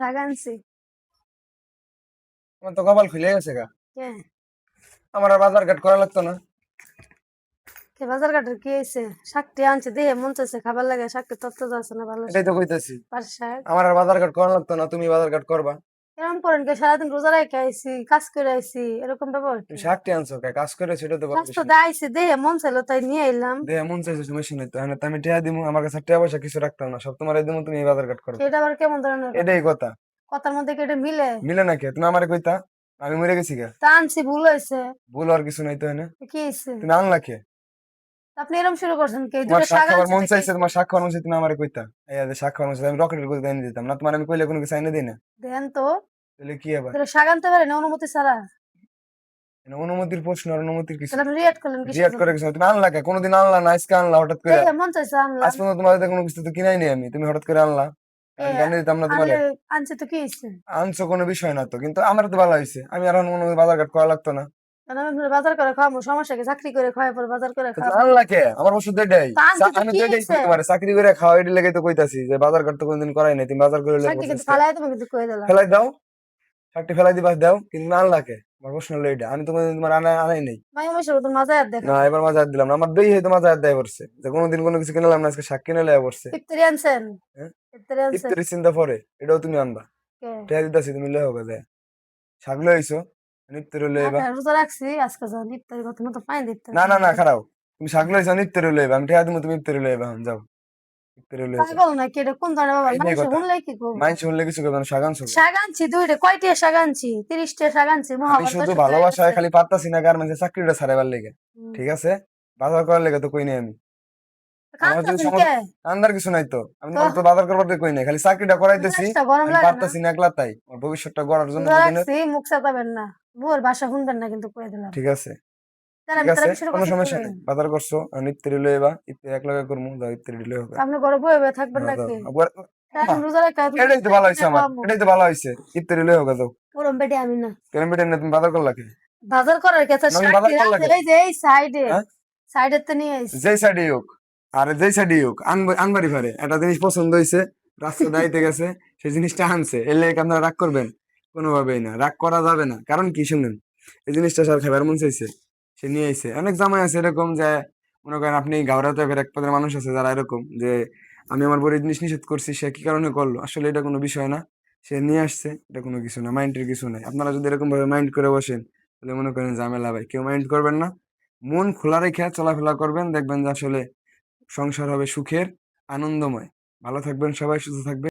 শাক আনছি। আমার তো কপাল খুলে গেছে গা। কে আমার আর বাজার ঘাট করা লাগতো না। কে বাজার ঘাটের কি হয়েছে? শাকটি আনছে দেহে মন চাইছে খাবার লাগে, শাকটি তত্ত্ব আছে না ভালো এটাই শাক, তো কইতাছি। পাট শাক। আমার আর বাজার ঘাট করা লাগতো না, তুমি বাজার ঘাট করবা। এরকম করেন কে? সারাদিন রোজা রেখে আইছি, কাজ করে আইছি, এরকম ব্যাপার তুমি কি? শাকটি আনছো কে? কাজ করে সেটা তো বড় কাজ তো বিষয়। দেখাইছি, দেহে মন চাইলো তাই নিয়ে এলাম। দেয়া মন চাইছে সমস্যা নেই তো, হ্যাঁ তো আমি টিয়া দিমু, আমার কাছে টাকা পয়সা কিছু রাখতাম না, সব তোমার দিমু, তুমি এই বাজার ঘাট করবে। সেটা আবার কেমন ধরনের কথা? এটাই কথা। কথার মধ্যে কি এটা মিলে? মিলে নাকি? তুমি আমারে কইতা আমি মরে গেছি গা। তা আনছি, ভুল হয়েছে। ভুল আর কিছু নাই তো, হ্যাঁ? কি হয়েছে? তুমি আনলা কে? আপনি এরকম শুরু করছেন কে? তোমার দুটো শাক শাক খাবার আনছে মন তো কি চাইছে, হইছে? তোমার শাক খাবার মন চাইছে, তুমি আমারে কইতা এই যে শাক খাবার মন চাইছে, আমি রকেটের করে এনে দিতাম না? তোমার আমি কইলে কোনো কিছু এনে দিই না? দেন তো, তাহলে কি আবার? দুটো শাক আনতে পারেন অনুমতি ছাড়া? মানে অনুমতির প্রশ্ন আর অনুমতির কিছু তাহলে আপনি রিয়েক্ট করলেন কিসের রিয়াক্ট জন্য? করে কিছু না। তুমি আনলা কে? কোনোদিন আনলা না, আজকে আনলা হঠাৎ করে? দেহে মন চাইছে আজ আনলাম। পর্যন্ত তোমার হাতে কোনো কিছু তো কিনাই নি আমি, তুমি হঠাৎ করে আনলা। এ আমি জানিয়ে দিতাম না আরে তোমারে? আনছে তো কি হয়েছে? আনছো কোনো বিষয় না তো, কিন্তু আমার তো ভালো হয়েছে, আমি আর কোনো বাজার ঘাট করা লাগতো না। কারণ আমি আপনার বাজার করে খাওয়াবো, সমস্যা কি? চাকরি করে খাওয়াই পর বাজার করে তো তুমি খাওয়াবো। আনলা কে? আমার ওষুধ এটাই। তা আনছে তো আমি কি তো এটাই হয়েছে? কই তোমারে, চাকরি করে খাওয়া এটি লেগে তো কইতাছি যে বাজার ঘাট তো কোনোদিন করাই নাই, তুমি বাজার করে লেগে শাকটি কিন্তু বলছো ফালাই তুমি কিন্তু কয়ে দিলাম। ফেলাই দাও, শাকটি ফেলাই দিবা দাও, কিন্তু তুমি আনলা কে? আমার প্রশ্ন হলো এটা, আমি তো কোনোদিন তোমার আনাই নাই। মাই মাসের তো মজা আর না, দেখান। এবার মাঝে হাত দিলাম না, আমার দেই হয়তো মাঝে হাত দেয় পড়ছে যে কোনোদিন কোনো কিছু কিনলাম না, আজকে শাক কিনে লেগে পড়ছে। ইফতারি আনছেন? হ্যাঁ, ইফতারি আনছেন ইফতারি চিন্তা পরে এটাও তুমি আনবা। কে? টেয়া দিতাছি, তুমি লয়ে হবে দেয় শাক লয়ে আইছো, ইফতারি লয়ে না আইবা। রোজা রাখছি, আজকে যান ইফতারি কথা না তো পানি দিতে না না না, খারাপ। তুমি শাক লয়ে আইছো, ইফতারি লয়ে আইবা, আমি টেয়া দিমু, তুমি ইফতারি লয়ে আইবা, হন যাও ইফতারি লয়ে আইবা। পাগল নাকি? এটা কোন ধরনের ব্যাপার? এইটাই মানুষ কথা। শুনলে কি করবো? মাইন শুনলে কিছু করবে না, শাক আনছো কে? শাক আনছি দুইটা, কয়টা শাক আনছি? 30টা শাক আনছি, আমি মহাভারত শুধু সব হয়ে ভালোবাসায় গেছে। খালি পারতাছি না গার্মেন্টসের চাকরিটা ছাড়াইবার লেগে। হুম। ঠিক আছে, বাজার করার লেগে তো কই নাই আমি। আমার যদি কাঁদতেছেন সমস্যা, কে? আন্দার কিছু নাই তো, আমি তো তোমার তো বাজার করবার দিয়ে কই নাই, খালি চাকরিটা করাইতেছি। মেজাজটা গরম আমি লাগে না? পারতাছি না একলা, তাই আমার ভবিষ্যৎটা গড়ার জন্য রোজা দুদিনের। রাখছি, মুখ চাতাবেন না। বুয়ার ভাষা শুনবেন না কিন্তু কয়ে দিলাম। ঠিক আছে, তাহলে ঠিক আমি আছে, তাহলে শুরু কোনো করছি সমস্যা করে। নেই, বাজার করছো আর ইফতারি লয়ে আইবা, ইফতারি এক লগে করমু, যাও ইফতারি লয়ে হবে। আপনি ঘরে বয়ে বয়ে থাকবেন হ্যাঁ, যাও নাকি? মা, আমি রোজা রাখা তুমি এটাই তো ভালো হয়েছে, আমার খাওয়াবো। এটাই তো ভালো হয়েছে, ইফতারি লয়ে হবে, যাও। ওরম বেটে আমি না। কেন বেটেন না, তুমি বাজার করলা কে? বাজার করার কাছে না, তুমি শাক বাজার করলা আছে কে? এই যে এই সাইডে, হ্যাঁ, সাইডের তো নিয়ে আইছি। যেই সাইডে হোক, আরে যেই সাইডে হোক, আনবারই পারে, একটা জিনিস পছন্দ হয়েছে, রাস্তা দাইতে গেছে, সেই জিনিসটা আনছে, এর লেগে আপনারা রাগ করবেন? কোনোভাবেই না, রাগ করা যাবে না, কারণ কি শুনেন, এই জিনিসটা স্যার খাবার মন চাইছে, সে নিয়ে আইছে। অনেক জামাই আছে এরকম যে, মনে করেন আপনি গাওরা টাইপের এক পদের মানুষ আছে যারা এরকম যে, আমি আমার বড় জিনিস নিষেধ করছি, সে কি কারণে করলো, আসলে এটা কোনো বিষয় না, সে নিয়ে আসছে, এটা কোনো কিছু না, মাইন্ডের কিছু নাই। আপনারা যদি এরকম ভাবে মাইন্ড করে বসেন, তাহলে মনে করেন ঝামেলা, ভাই কেউ মাইন্ড করবেন না, মন খোলা রেখে চলাফেরা করবেন, দেখবেন যে আসলে সংসার হবে সুখের, আনন্দময়। ভালো থাকবেন সবাই, সুস্থ থাকবেন।